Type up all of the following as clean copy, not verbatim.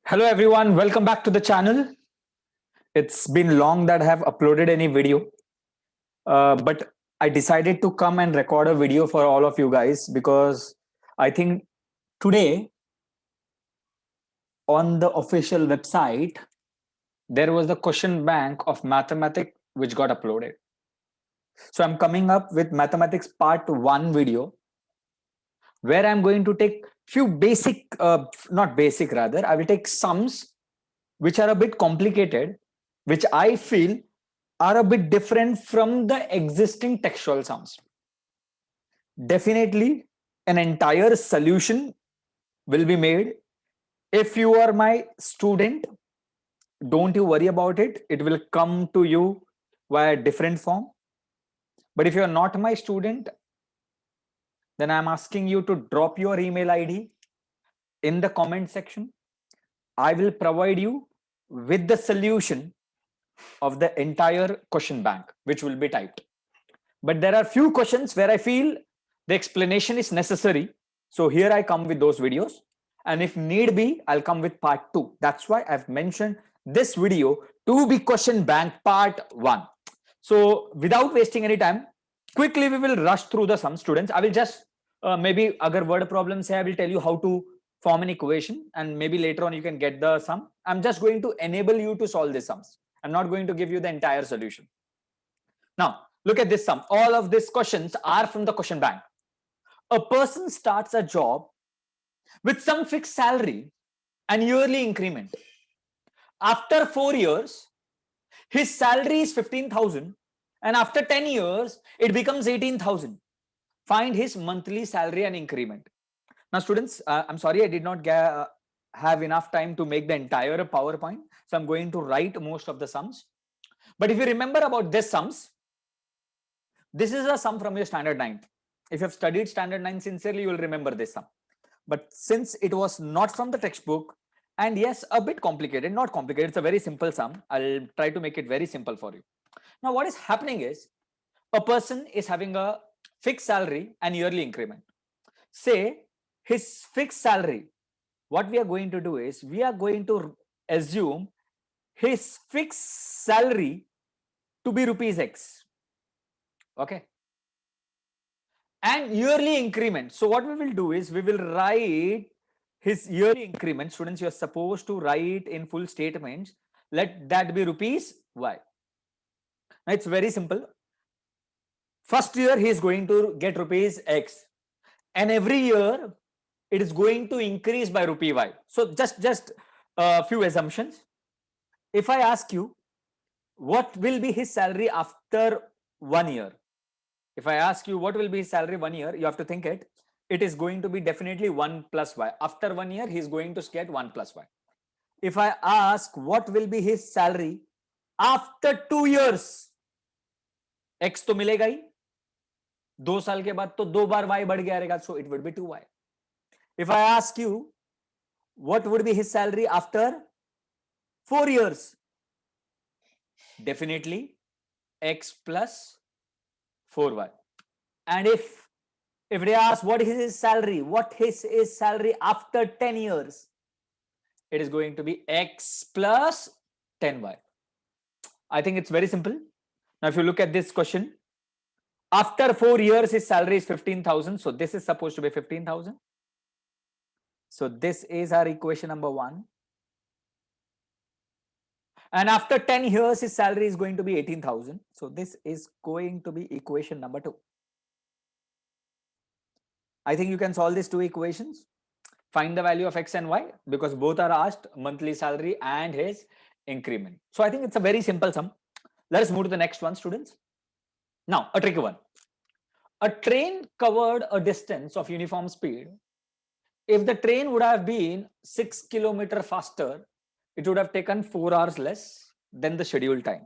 Hello everyone, welcome back to the channel. It's been long that I have uploaded any video, but I decided to come and record a video for all of you guys because I think today on the official website, there was the question bank of mathematics which got uploaded. So I'm coming up with mathematics part 1 video where I'm going to take few basic, not basic rather, I will take sums which are a bit complicated, which I feel are a bit different from the existing textual sums. Definitely, an entire solution will be made. If you are my student, don't you worry about it. It will come to you via different form. But if you are not my student, then I'm asking you to drop your email ID in the comment section. I will provide you with the solution of the entire question bank, which will be typed. But there are few questions where I feel the explanation is necessary. So here I come with those videos. And if need be, I'll come with part 2. That's why I've mentioned this video to be question bank part 1. So without wasting any time, quickly we will rush through the sum, students. I will just maybe agar word problems hai, I will tell you how to form an equation, and maybe later on you can get the sum. I'm just going to enable you to solve the sums. I'm not going to give you the entire solution. Now, look at this sum. All of these questions are from the question bank. A person starts a job with some fixed salary and yearly increment. After 4 years, his salary is 15,000, and after 10 years, it becomes 18,000. Find his monthly salary and increment. Now, students, I'm sorry I did not have enough time to make the entire PowerPoint, so I'm going to write most of the sums. But if you remember about these sums, this is a sum from your standard 9. If you have studied standard 9 sincerely, you will remember this sum. But since it was not from the textbook, and yes, a bit complicated, not complicated, it's a very simple sum. I'll try to make it very simple for you. Now, what is happening is a person is having a fixed salary and yearly increment. Say his fixed salary, what we are going to do is we are going to assume his fixed salary to be rupees X. Okay. And yearly increment. So what we will do is we will write his yearly increment. Students, you are supposed to write in full statements. Let that be rupees Y. Now it's very simple. First year he is going to get rupees X, and every year it is going to increase by rupee Y. So just a few assumptions. If I ask you what will be his salary after 1 year, if I ask you what will be his salary 1 year, you have to think it. It is going to be definitely 1 plus Y. After 1 year, he is going to get 1 plus Y. If I ask what will be his salary after 2 years, X तो मिलेगा ही, 2 साल के बाद तो 2 बार Y बढ़ गया रहेगा, so it would be 2Y. If I ask you what would be his salary after 4 years, definitely X plus 4Y. And if they ask what is his salary, his salary after 10 years, it is going to be X plus 10Y. I think it's very simple. Now, if you look at this question, after 4 years, his salary is 15,000. So this is supposed to be 15,000. So this is our equation number 1. And after 10 years, his salary is going to be 18,000. So this is going to be equation number 2. I think you can solve these two equations. Find the value of X and Y because both are asked monthly salary and his increment. So I think it's a very simple sum. Let us move to the next one, students. Now, a tricky one. A train covered a distance of uniform speed. If the train would have been 6 kilometers faster, it would have taken 4 hours less than the scheduled time.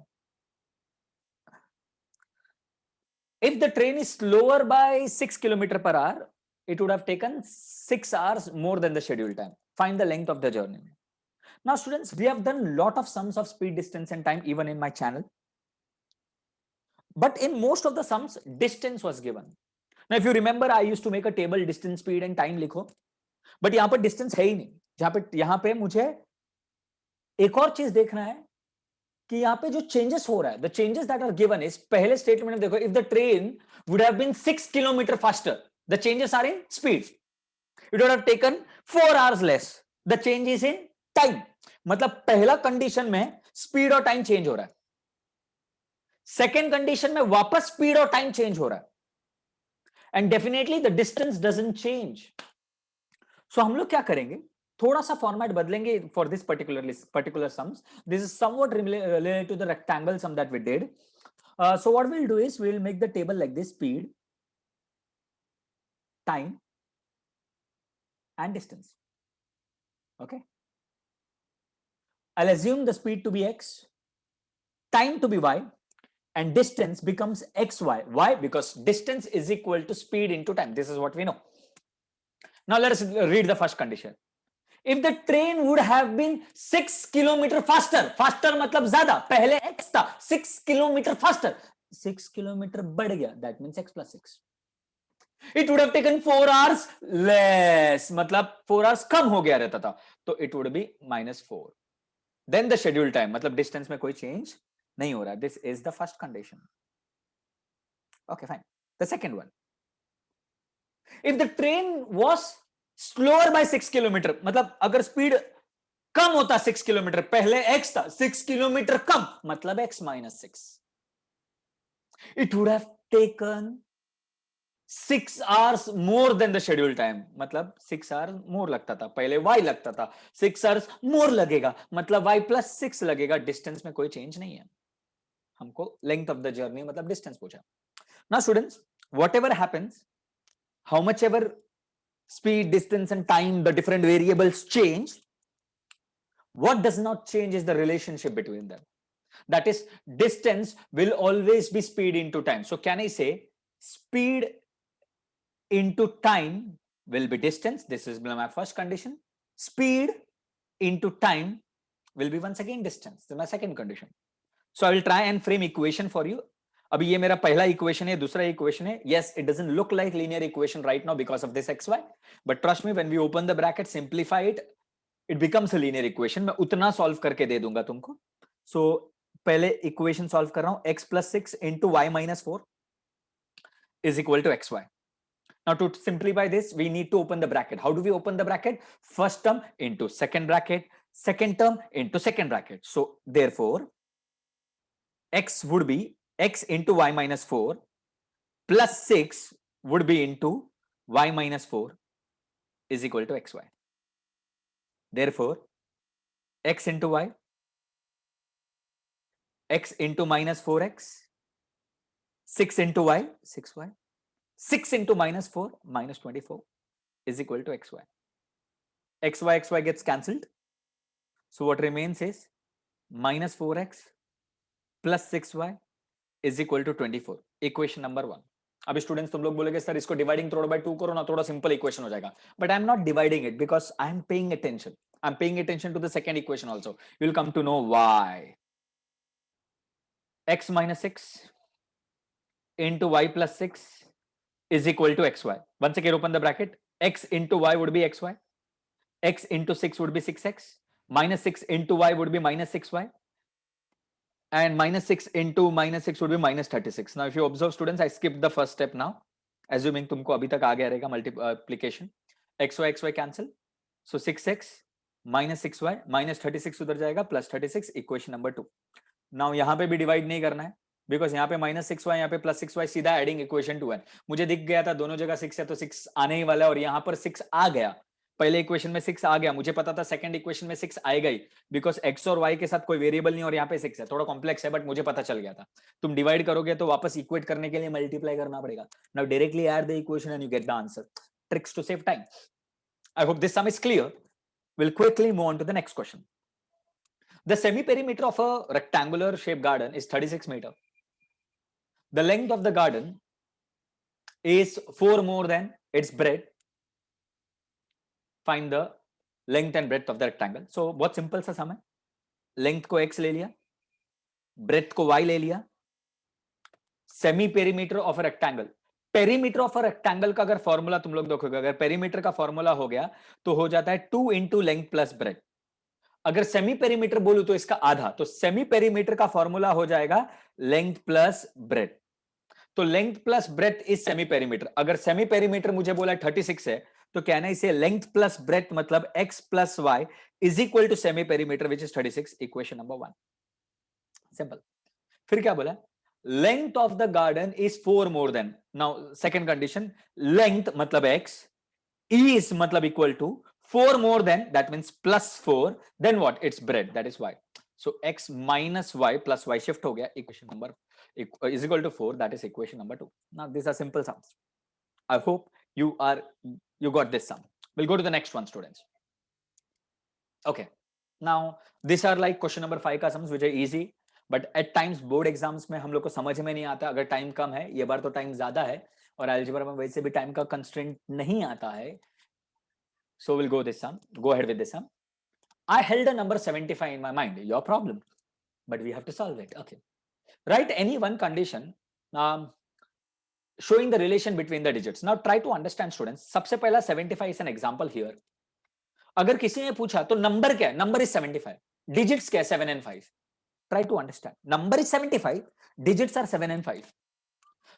If the train is slower by 6 kilometers per hour, it would have taken 6 hours more than the scheduled time. Find the length of the journey. Now, students, we have done a lot of sums of speed, distance, and time even in my channel. But in most of the sums, distance was given. Now, if you remember, I used to make a table distance, speed, and time लिखो. But यहाँ पर distance है ही नहीं. यहाँ पे मुझे एक और चीज देखना है कि यहां पे जो चेंजेस हो रहा है, the changes that are given is, पहले स्टेटमेंट में देखो, if the train would have been 6 kilometre faster, the changes are in speed, it would have taken 4 hours less, the change is in time. मतलब पहला condition में speed और time change हो रहा है, सेकेंड कंडीशन में वापस स्पीड और टाइम चेंज हो रहा है, and definitely the distance doesn't change. So हम लोग क्या करेंगे, थोड़ा सा फॉर्मेट बदलेंगे for this particular sums. This is somewhat related to the rectangle sum that we did. So what we'll do is we'll make the table like this: speed, time, and distance. Okay, I'll assume the speed to be x, time to be y, and distance becomes xy. Why? Because distance is equal to speed into time. This is what we know. Now let us read the first condition. If the train would have been 6 kilometer faster, faster मतलब ज्यादा, पहले x था, 6 kilometer faster, 6 kilometer बढ़ गया, that means x plus 6. It would have taken 4 hours less, मतलब 4 hours कम हो गया रहता था, तो it would be -4. Then the schedule time, मतलब distance में कोई change नहीं हो रहा. This is the first condition. Okay, fine. The second one, if the train was slower by 6 kilometre, मतलब अगर स्पीड कम होता 6 किलोमीटर, पहले x था, 6 किलोमीटर कम, मतलब x minus 6, it would have taken 6 hours more than the scheduled time. मतलब 6 hours more लगता था, पहले y लगता था, 6 hours more लगेगा, मतलब y plus 6 लगेगा. डिस्टेंस में कोई चेंज नहीं है, हमको लेंथ ऑफ द जर्नी मतलब डिस्टेंस पूछा. Now students, whatever happens, how much ever speed, distance and time, the different variables change, what does not change is the relationship between them. That is, distance will always be speed into time. So can I say speed into time will be distance? This is my first condition. Speed into time will be once again distance. This is my second condition. So I will try and frame equation for you. अभी ये मेरा पहला equation है, दूसरा equation है. Yes, it doesn't look like linear equation right now because of this xy, but trust me, when we open the bracket, simplify it, it becomes a linear equation. मैं उतना solve करके दे दूंगा तुमको. So पहले equation solve कर रहा हूं. x plus 6 into y minus 4 is equal to xy. Now to simplify this, we need to open the bracket. How do we open the bracket? First term into second bracket, second term into second bracket. So therefore x would be x into y minus 4 plus 6 would be into y minus 4 is equal to xy. Therefore x into y, x into minus 4x, 6 into y, 6y, 6 into minus 4, minus 24 is equal to xy. Xy gets cancelled. So what remains is minus 4x plus 6y is equal to 24. Equation number 1. अभी students तुम लोग बोलेगे sir इसको dividing through by 2 करो ना, थोड़ा simple equation हो जाएगा. But I am not dividing it because I am paying attention. I am paying attention to the second equation also. You will come to know why. x minus 6 into y plus 6 is equal to xy. Once again open the bracket. X into y would be xy. X into 6 would be 6x. Minus 6 into y would be minus 6y. And minus 6 into minus 6 would be minus 36. Now if you observe students, I skipped the first step now, assuming तुमको अभी तक आ गया रहेगा multiplication. xy cancel. So 6x minus 6y minus 36 उधर जाएगा plus 36. Equation number 2. Now यहाँ पे भी डिवाइड नहीं करना है बिकॉज यहाँ पे minus 6y, यहाँ पे plus 6y, सीधा एडिंग इक्वेशन 2 है. मुझे दिख गया था दोनों जगह 6 है तो 6 आने ही वाला है, और यहाँ पर 6 आ गया. पहले इक्वेशन में 6 आ गया, मुझे पता था सेकंड इक्वेशन में 6 आएगा ही बिकॉज x और y के साथ कोई वेरिएबल नहीं और यहाँ पे 6 है. थोड़ा कॉम्प्लेक्स है बट मुझे पता चल गया था. तुम डिवाइड करोगे तो वापस इक्वेट करने के लिए मल्टीप्लाई करना पड़ेगा. Now directly add the equation and you get the answer. Tricks to save time. I hope this sum is clear. We'll quickly move on to the next question. The semi-perimeter of a rectangular shaped garden is 36 meters. The length of the garden is 4 more than its breadth. Find the length and breadth of the rectangle. So बहुत simple सा सम है. Length को x ले लिया, breadth को y ले लिया. Semi-perimeter of a rectangle. Perimeter of a rectangle का अगर फॉर्मूला तुम लोग देखोगे, अगर पेरीमीटर का फॉर्मूला हो गया तो हो जाता है 2 into लेंथ प्लस ब्रेथ. अगर सेमी पेरीमीटर बोलूं तो इसका आधा, तो सेमी पेरीमीटर का फॉर्मूला हो जाएगा लेंथ प्लस ब्रेथ। तो length plus breadth is semi perimeter. अगर सेमी पेरीमीटर मुझे बोला 36 है, तो कहना इसे लेंथ प्लस ब्रेथ मतलब x plus y is equal to semi perimeter which is 36, equation number 1। Simple. फिर क्या बोला, length of the garden is 4 more than, now second condition, length मतलब x, is मतलब equal to 4 more than, that means plus 4, then what, it's breadth, that is y. So x minus y plus y shift हो गया, equation number is equal to 4, that is equation number 2. Now these are simple sums. I hope you got this sum. We'll go to the next one, students. Okay, now these are like question number 5 का sums which are easy, but at times board exams में हम लोग को समझ में नहीं आता, अगर टाइम कम है, ये बार तो टाइम ज्यादा है और अलजेब्रा में वैसे भी टाइम का कंस्ट्रेंट नहीं आता है. So we'll go this sum. Go ahead with this sum. I held a number 75 in my mind. Your problem, but we have to solve it. Okay. Write any one condition showing the relation between the digits. Now try to understand, students. सबसे पहला 75 is an example here. अगर किसी ने पूछा तो number क्या है? Number is 75. Digits क्या है? 7 and 5. Try to understand. Number is 75. Digits are 7 and 5.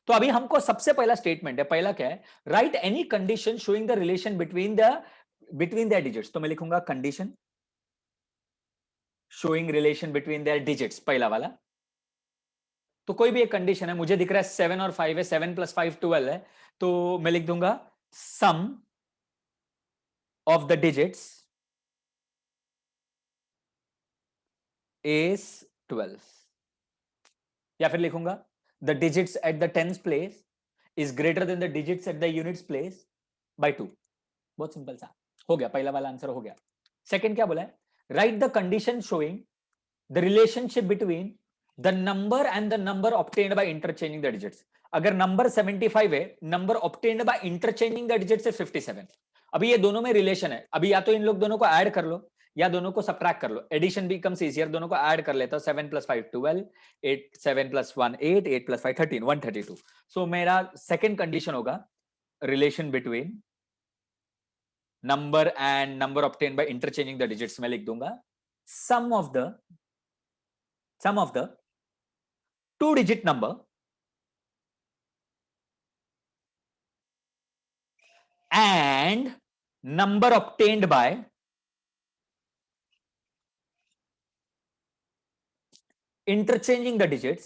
तो अभी हमको सबसे पहला स्टेटमेंट है, पहला क्या है? Right any condition showing the relation between their digits. तो मैं लिखूंगा condition showing relation between their digits, पहला वाला. तो कोई भी एक कंडीशन है, मुझे दिख रहा है 7 और 5 है, 7 + 5 12 है, तो मैं लिख दूंगा sum of the digits is 12, या फिर लिखूंगा the digits at the tens place is greater than the digits at the units place by 2. बहुत सिंपल सा हो गया, पहला वाला आंसर हो गया. सेकंड क्या बोला है? Right the condition showing the relationship between the number and the number obtained by interchanging the digits. अगर नंबर 75 है, number obtained by interchanging the digits है 57. अभी ये दोनों में रिलेशन है, अभी या तो इन लोग दोनों को ऐड कर लो या दोनों को सब्ट्रैक्ट कर लो. एडिशन बिकम्स इजियर, दोनों को ऐड कर लेता हूं. 7 + 5 12, 8 7 + 1 8, 8 + 5 13, 132. सो मेरा सेकंड कंडीशन होगा relation between number and number obtained by interchanging the digits. में लिख दूंगा sum of the 2-digit number and number obtained by interchanging the digits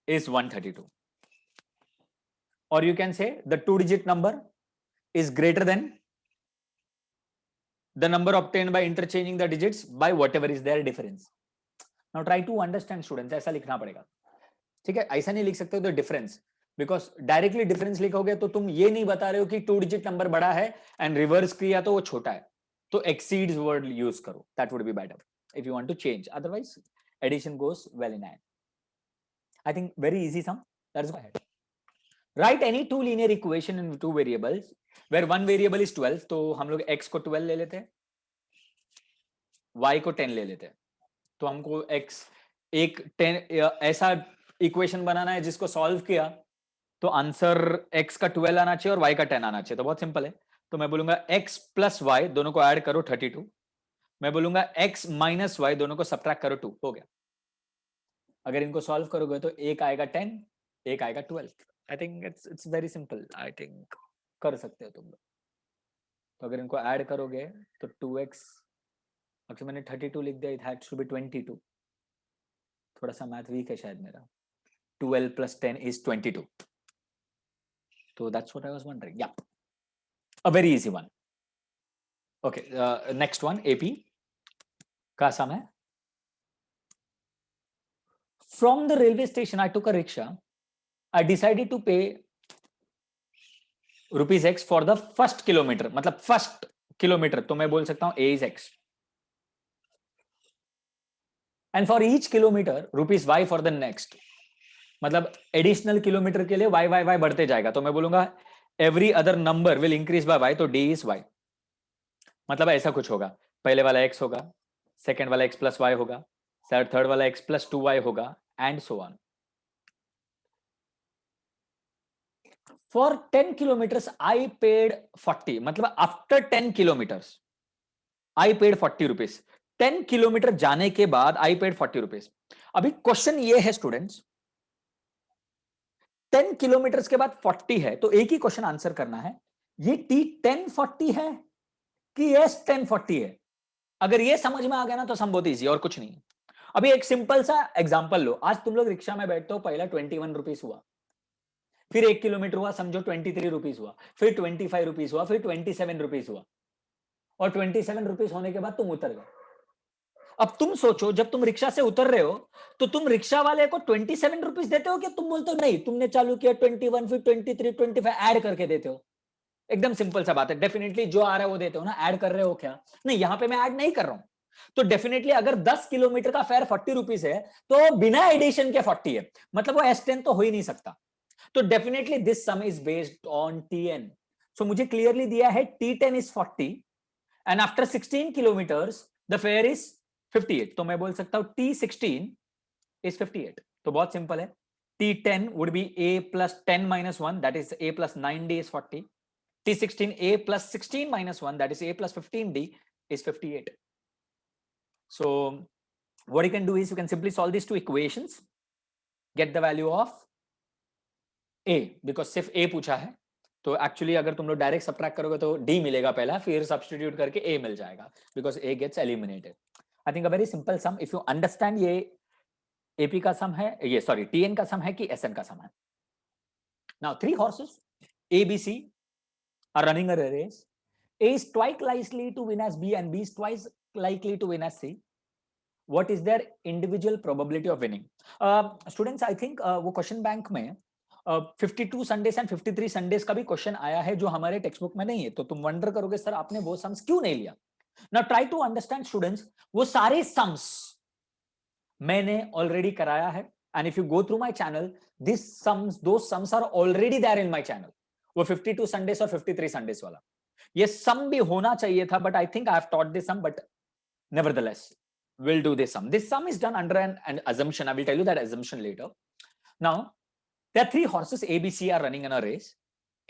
is 132. Or you can say the 2-digit number is greater than the number obtained by interchanging the digits by whatever is their difference. Now try to understand, students. ऐसा लिखना पड़ेगा, ठीक है? ऐसा नहीं लिख सकते हो तो डिफरेंस, बिकॉज डायरेक्टली डिफरेंस लिखोगे तो तुम ये नहीं बता रहे हो कि 2-digit नंबर बड़ा है एंड रिवर्स किया तो वो छोटा है, तो exceeds वर्ड यूज करो. That would be better if you want to change. Otherwise addition goes well in hand. I think very easy sum. Let's go ahead. Write any two linear equation in two variables where one variable is 12. तो हम लोग x को 12 ले लेते हैं, y को 10 ले लेते हैं. तो हमको x एक 10 ऐसा इक्वेशन बनाना है जिसको सॉल्व किया तो आंसर x का 12 आना चाहिए और y का 10 आना चाहिए. तो बहुत सिंपल है. तो मैं बोलूंगा x + y दोनों को ऐड करो 32. मैं बोलूंगा x - y दोनों को सब्ट्रैक्ट करो 2. हो गया. अगर इनको सॉल्व करोगे तो एक आएगा 10, एक आएगा 12. I think it's very simple. I think कर सकते हो तुम लोग. तो अगर इनको ऐड करोगे तो 2x, अच्छा मैंने 32 लिख दिया, इट हैज टू बी 22. थोड़ा सा मैथ वीक है शायद मेरा. 12 + 10 is 22. So that's what I was wondering. Yeah, a very easy one. Okay, next one, AP का sum है. From the railway station, I took a rickshaw. I decided to pay ₹X for the first kilometer. मतलब first kilometer, तो मैं बोल सकता हूँ A is X. And for each kilometer, ₹Y for the next. मतलब additional kilometre के लिए y बढ़ते जाएगा. तो मैं बोलूंगा every other number will increase by y, तो d is y. मतलब ऐसा कुछ होगा, पहले वाला x होगा, सेकंड वाला x + y होगा, थर्ड वाला x + 2y होगा, and so on. For 10 kilometres I paid 40, मतलब after 10 kilometres I paid 40 rupees. 10 kilometre जाने के बाद आई पेड 40 रुपीज। अभी क्वेश्चन ये है स्टूडेंट्स, 10 किलोमीटर के बाद 40 है, तो एक ही क्वेश्चन आंसर करना है, ये टी 1040 है कि एस 1040 है। अगर ये समझ में आ गया ना तो सम बहुत ईजी, और कुछ नहीं। अभी एक सिंपल सा एग्जांपल लो, आज तुम लोग रिक्शा में बैठते हो, पहला 21 रुपीज हुआ, फिर 1 किलोमीटर हुआ, समझो 23 रुपीज हुआ, फिर 25 रुपीज हुआ, फिर 27 रुपीज हुआ, और 27 रुपीज होने के बाद तुम उतर गए। अब तुम सोचो, जब तुम रिक्शा से उतर रहे हो तो तुम रिक्शा वाले को 27 रुपीज देते हो कि तुम बोलते हो नहीं तुमने चालू किया 21, फिर 23, 25 ऐड करके देते हो? एकदम सिंपल सा बात है, डेफिनेटली जो आ रहा है वो देते हो ना, ऐड कर रहे हो क्या? नहीं, यहां पे मैं ऐड नहीं कर रहा हूं। तो डेफिनेटली अगर 10 किलोमीटर का फेयर 40 रुपीज है तो बिना एडिशन के 40 है, मतलब वो S10 तो हो ही नहीं सकता। तो definitely this sum is based on TN। सो मुझे क्लियरली दिया है T10 is 40 and after 16 kilometres the fair is 58। तो मैं बोल सकता हूं T16 इज 58। तो बहुत सिंपल है, T10 would be A plus 10 minus 1, that is A plus 9D is 40. T16 A plus 16 minus 1, that is A plus 15D is 58. So what you can do is you can simply solve these two equations, get the value of A, because सिर्फ A पूछा है, तो actually अगर तुम लोग direct subtract करोगे तो D मिलेगा पहला, फिर सब्स्टिट्यूट करके A मिल जाएगा, because A gets eliminated. I think a very simple sum, if you understand ये AP का सम है, ये सॉरी TN का सम है कि SN का सम है। Now 3 horses A, B, C are running a race. A is twice likely to win as B and B is twice likely to win as C. What is their individual probability of winning? Students, I think वो question bank में 52 Sundays and 53 Sundays का भी question आया है जो हमारे text book में नहीं है, तो तुम वंडर करोगे सर आपने वो सम्स क्यों नहीं लिया। Now try to understand students, वो सारे सम्स मैंने ऑलरेडी कराया है, and if you go through my channel this sums, two sums are already there in my channel. वो 52 संडेज और 53 संडेज वाला ये सम भी होना चाहिए था, but I think I have taught this sum, but nevertheless we'll do this sum. This sum is done under an assumption. I will tell you that assumption later. Now there are 3 horses A, B, C are running in a race.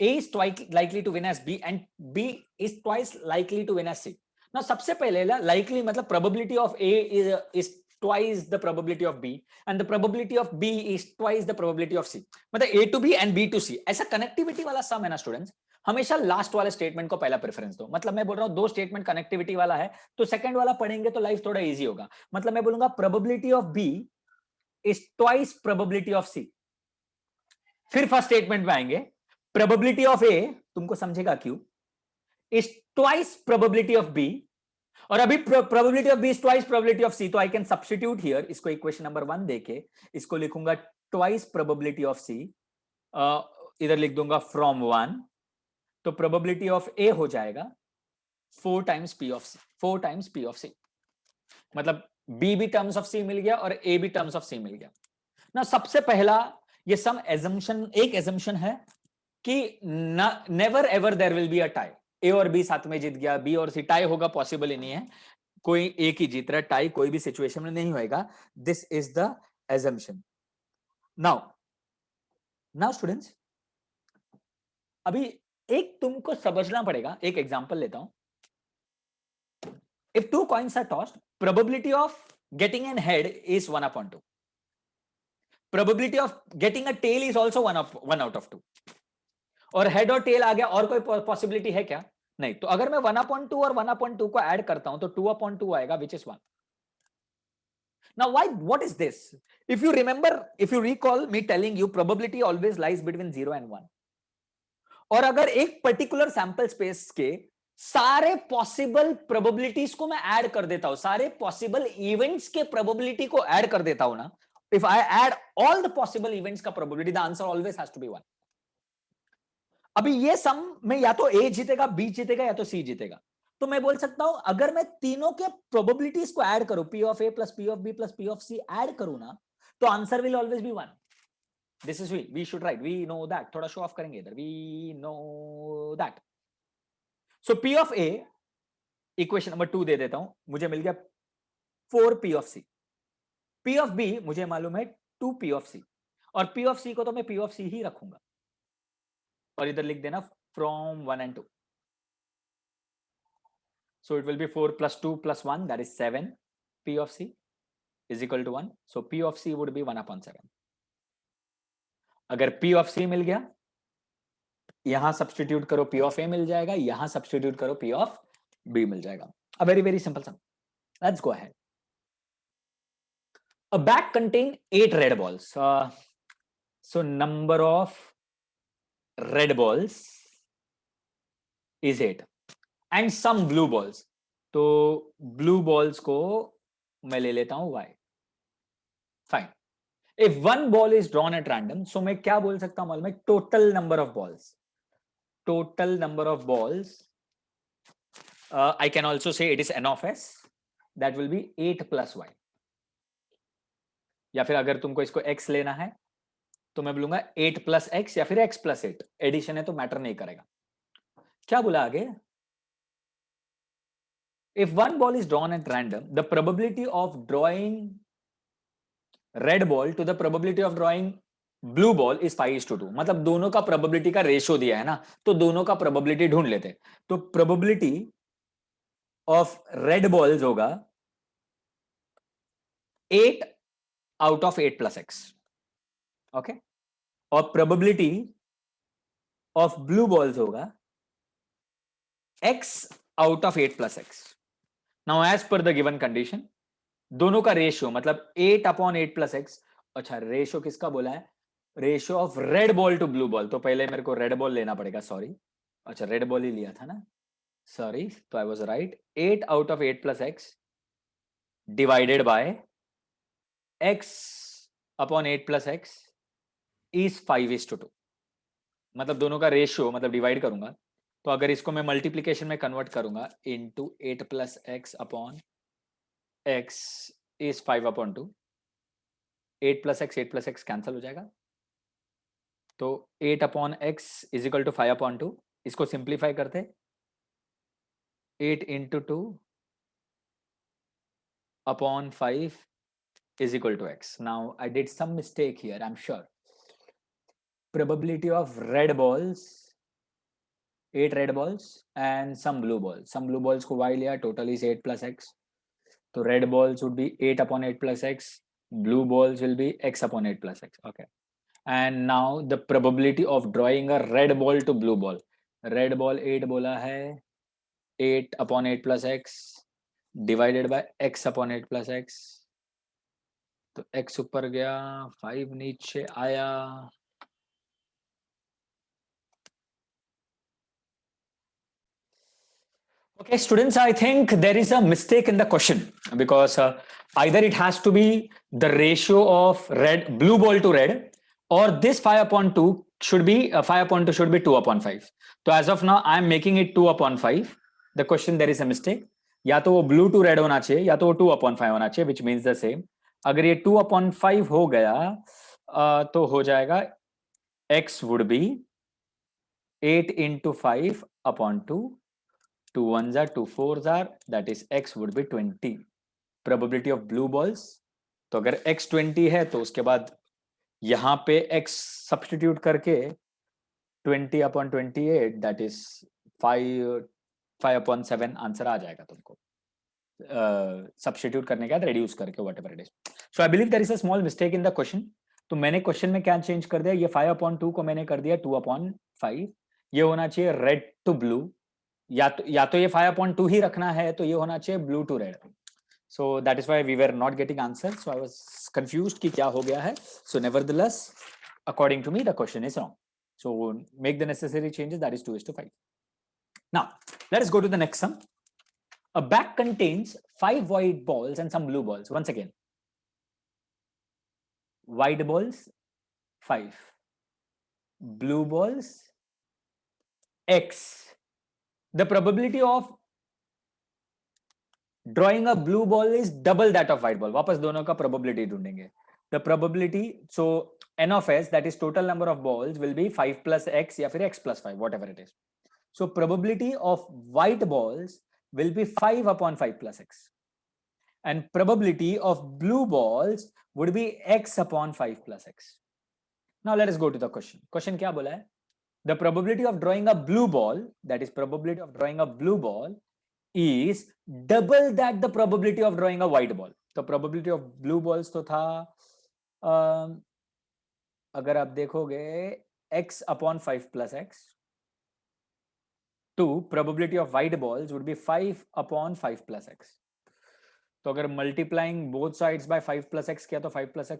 A is twice likely to win as B and B is twice likely to win as C. Now सबसे पहले likely मतलब probability of A is twice the probability of B and the probability of B is twice the probability of C. मतलब A to B and B to C, ऐसा connectivity वाला सम है ना students, हमेशा last वाले statement को पहला preference दो। मतलब मैं बोल रहा हूं दो स्टेटमेंट कनेक्टिविटी वाला है तो सेकंड वाला पढ़ेंगे तो लाइफ थोड़ा इजी होगा। मतलब मैं बोलूंगा probability of B is twice probability of C. फिर फर्स्ट स्टेटमेंट में आएंगे, प्रोबेबिलिटी ऑफ ए, तुमको समझेगा क्यों, is twice probability of B, और अभी probability of B is twice probability of C, तो आई कैन सब्स्टिट्यूट हियर, इसको इक्वेशन नंबर 1 देके इसको लिखूंगा ट्वाइस प्रोबेबिलिटी ऑफ सी, इधर लिख दूंगा फ्रॉम 1, तो प्रोबेबिलिटी ऑफ ए हो जाएगा 4 times P of C, 4 times P of C, मतलब बी भी टर्म्स ऑफ सी मिल गया और ए भी टर्म्स ऑफ सी मिल गया ना। सबसे पहला ये सम एजम्पशन, एक एजम्पशन है कि never ever there will be a tie, A और बी साथ में जीत गया, बी और सी टाई होगा पॉसिबल ही नहीं है, कोई एक ही जीत रहा है, टाई कोई भी सिचुएशन में नहीं होएगा। This is the assumption. Now students, अभी एक तुमको समझना पड़ेगा, एक एग्जांपल लेता हूं। If 2 coins are tossed, probability of getting an head is 1/2. Probability of getting a tail is also 1 out of 2. और head और tail आ गया, और कोई possibility है क्या? नहीं। तो अगर मैं 1/2 और 1/2 को ऐड करता हूं तो 2/2 आएगा, which is 1. Now what is this? If you remember, if you recall me telling you probability always lies between 0 and 1. और अगर एक पर्टिकुलर सैंपल स्पेस के सारे पॉसिबल प्रोबेबिलिटीज को मैं ऐड कर देता हूं, सारे पॉसिबल इवेंट्स के प्रोबेबिलिटी को ऐड कर देता हूं ना, if I add all the possible events का probability, the answer always has to be 1. अभी ये सम में या तो ए जीतेगा, बी जीतेगा या तो सी जीतेगा, तो मैं बोल सकता हूं अगर मैं तीनों के प्रोबेबिलिटीज को ऐड करूं, P of A plus P of B plus P of C add करूं ना, तो answer will always be 1. This is we should write, we know that, थोड़ा शो ऑफ करेंगे इधर, we know that. So P of A, equation number 2 दे देता हूं, मुझे मिल गया 4P of C. P of B मुझे मालूम है 2P of C, और P of C को तो मैं P of C ही रखूंगा। और इधर लिख देना from 1 and 2. So it will be 4 plus 2 plus 1, that is 7. P of C is equal to 1. So P of C would be 1/7. अगर P of C मिल गया, यहां सब्सटीट्यूट करो, P of A मिल जाएगा, यहां सब्सटीट्यूट करो, P of B मिल जाएगा. A very very simple sum. Let's go ahead. A bag contains 8 red balls. So number of red balls is 8 and some blue balls. तो blue balls को मैं ले लेता हूं y. Fine. If one ball is drawn at random, so मैं क्या बोल सकता हूं मालूम है? Total number of balls. Total number of balls. I can also say it is n of s. That will be 8 plus y. या फिर अगर तुमको इसको x लेना है तो मैं बोलूंगा 8 plus x या फिर x plus 8. एडिशन है तो मैटर नहीं करेगा. क्या बोला आगे? If one ball is drawn at random, the probability of drawing red ball to the probability of drawing blue ball is 5:2. मतलब दोनों का probability का रेशियो दिया है ना, तो दोनों का probability ढूंढ लेते. तो probability of red balls होगा 8 out of 8 plus x. Okay? और probability of blue balls होगा x out of 8 plus x. Now as per the given condition, दोनों का रेशियो मतलब 8/8 plus x. अच्छा, रेशियो किसका बोला है? Ratio of red ball to blue ball. तो पहले मेरे को रेड बॉल लेना पड़ेगा. सॉरी, अच्छा रेड बॉल ही लिया था ना. सॉरी, तो I was right. 8 out of 8 plus x divided by x upon 8 plus x is 5:2. मतलब दोनों का रेशियो मतलब डिवाइड करूंगा तो अगर इसको मैं मल्टीप्लीकेशन में कन्वर्ट करूंगा into 8 plus x upon x is 5/2. 8 plus x cancel हो जाएगा. तो 8/x इज इक्वल टू 5/2. इसको सिंप्लीफाई करते 8 into 2 upon 5 is equal to x. Now I did some mistake here, I'm sure. Probability of red balls, 8 red balls and some blue balls. Some blue balls को y लिया, total is 8 plus x. So red balls would be 8/8 plus x. Blue balls will be x/8 plus x. Okay. And now the probability of drawing a red ball to blue ball. Red ball 8 बोला है, 8/8 plus x divided by x/8 plus x. तो x ऊपर गया, 5 नीचे आया. Okay, students, I think there is a mistake in the question because either it has to be the ratio of blue ball to red, or this 5/2 should be 5/2 should be 2/5. So as of now, I am making it 2/5. The question there is a mistake. या तो वो blue to red होना चाहिए या तो वो 2/5 होना चाहिए, which means the same. अगर ये 2/5 हो गया तो हो जाएगा x would be 8 into 5/2. 2 1s are 2 4s are, that is x would be 20. Probability of blue balls, तो अगर x 20 है तो उसके बाद यहां पे x सब्स्टिट्यूट करके 20/28, that is 5/7 आंसर आ जाएगा तुमको. सब्स्टिट्यूट करने के बाद रिड्यूस करके whatever it is. So I believe there is a small mistake in the question. तो मैंने क्वेश्चन में क्या चेंज कर दिया, ये 5/2 को मैंने कर दिया 2/5. ये होना चाहिए रेड टू ब्लू, या तो ये 5/2 ही रखना है तो ये होना चाहिए blue to red. So that is why we were not getting answer. So I was confused कि क्या हो गया है. So nevertheless according to me the question is wrong. So make the necessary changes, that is 2:5. Now let us go to the next sum. A bag contains 5 white balls and some blue balls. Once again, white balls 5, blue balls x. The probability of drawing a blue ball is double that of white ball. वापस दोनों का probability ढूंढेंगे. The probability, so n of s, that is total number of balls, will be 5 plus x या फिर x plus 5, whatever it is. So probability of white balls will be 5/5 plus x. And probability of blue balls would be x/5 plus x. Now let us go to the question. Question क्या बोला है? The probability of drawing a blue ball, that is probability of drawing a blue ball, is double that the probability of drawing a white ball. तो probability of blue balls तो था अगर आप देखोगे x upon 5 plus x, to probability of white balls would be 5 upon 5 plus x. तो अगर multiplying both sides by 5 plus x किया तो 5 प्लस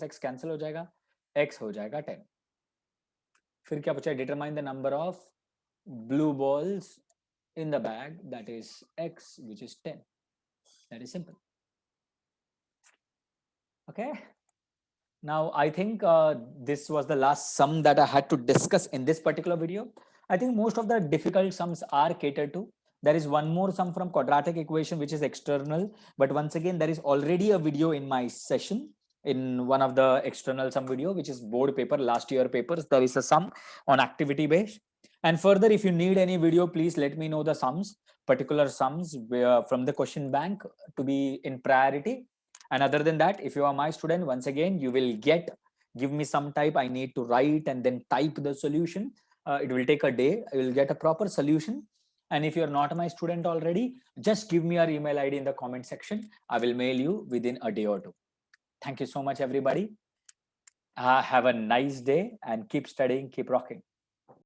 एक्स कैंसिल हो जाएगा, x हो जाएगा 10. फिर क्या बचा? Determine the number of blue balls in the bag, that is x, which is 10. That is simple. Okay, now I think this was the last sum that I had to discuss in this particular video. I think most of the difficult sums are catered to. There is one more sum from quadratic equation which is external, but once again there is already a video in my session, in one of the external sum video, which is board paper, last year papers. There is a sum on activity based. And further, if you need any video, please let me know the sums, particular sums from the question bank to be in priority. And other than that, if you are my student, once again, you will give me some type. I need to write and then type the solution. It will take a day. I will get a proper solution. And if you're not my student already, just give me your email ID in the comment section. I will mail you within a day or two. Thank you so much, everybody. Have a nice day and keep studying, keep rocking.